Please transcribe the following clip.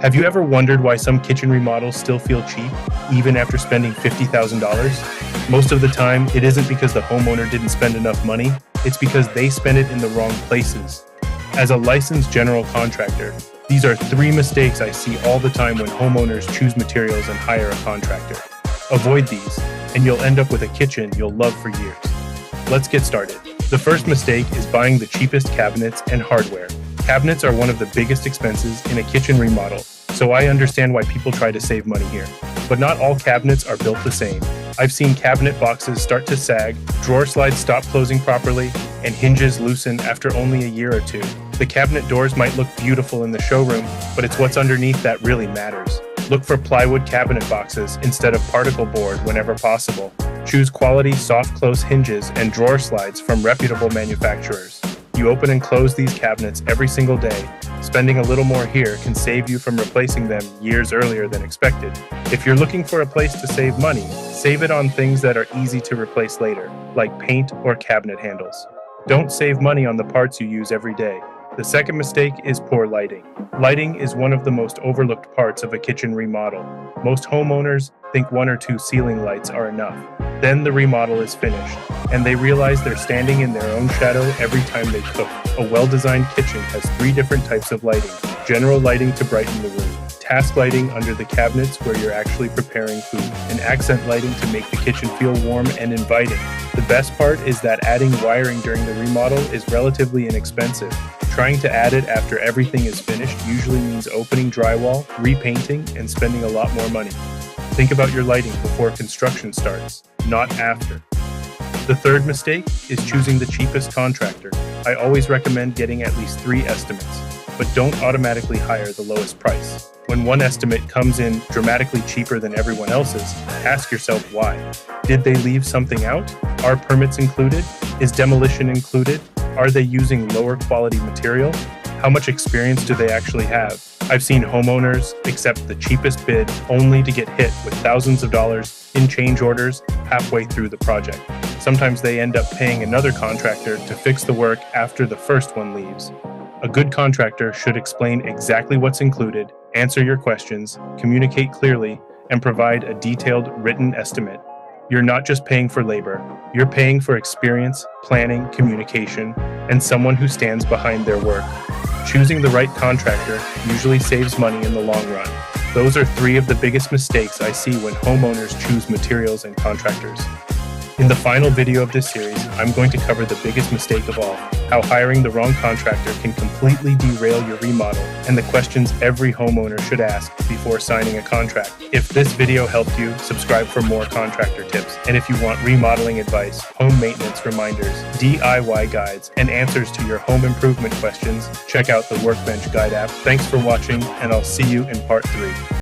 Have you ever wondered why some kitchen remodels still feel cheap, even after spending $50,000? Most of the time, it isn't because the homeowner didn't spend enough money, it's because they spent it in the wrong places. As a licensed general contractor, these are 3 mistakes I see all the time when homeowners choose materials and hire a contractor. Avoid these, and you'll end up with a kitchen you'll love for years. Let's get started. The first mistake is buying the cheapest cabinets and hardware. Cabinets are one of the biggest expenses in a kitchen remodel, so I understand why people try to save money here. But not all cabinets are built the same. I've seen cabinet boxes start to sag, drawer slides stop closing properly, and hinges loosen after only a year or two. The cabinet doors might look beautiful in the showroom, but it's what's underneath that really matters. Look for plywood cabinet boxes instead of particle board whenever possible. Choose quality soft close hinges and drawer slides from reputable manufacturers. You open and close these cabinets every single day. Spending a little more here can save you from replacing them years earlier than expected. If you're looking for a place to save money, save it on things that are easy to replace later, like paint or cabinet handles. Don't save money on the parts you use every day. The second mistake is poor lighting. Lighting is one of the most overlooked parts of a kitchen remodel. Most homeowners think 1 or 2 ceiling lights are enough. Then the remodel is finished, and they realize they're standing in their own shadow every time they cook. A well-designed kitchen has 3 different types of lighting. General lighting to brighten the room, task lighting under the cabinets where you're actually preparing food, and accent lighting to make the kitchen feel warm and inviting. The best part is that adding wiring during the remodel is relatively inexpensive. Trying to add it after everything is finished usually means opening drywall, repainting, and spending a lot more money. Think about your lighting before construction starts, not after. The third mistake is choosing the cheapest contractor. I always recommend getting at least 3 estimates, but don't automatically hire the lowest price. When one estimate comes in dramatically cheaper than everyone else's, ask yourself why. Did they leave something out? Are permits included? Is demolition included? Are they using lower quality material? How much experience do they actually have? I've seen homeowners accept the cheapest bid only to get hit with thousands of dollars in change orders halfway through the project. Sometimes they end up paying another contractor to fix the work after the first one leaves. A good contractor should explain exactly what's included, answer your questions, communicate clearly, and provide a detailed written estimate. You're not just paying for labor, you're paying for experience, planning, communication, and someone who stands behind their work. Choosing the right contractor usually saves money in the long run. Those are 3 of the biggest mistakes I see when homeowners choose materials and contractors. In the final video of this series, I'm going to cover the biggest mistake of all, how hiring the wrong contractor can completely derail your remodel, and the questions every homeowner should ask before signing a contract. If this video helped you, subscribe for more contractor tips. And if you want remodeling advice, home maintenance reminders, DIY guides, and answers to your home improvement questions, check out the Workbench Guide app. Thanks for watching, and I'll see you in part 3.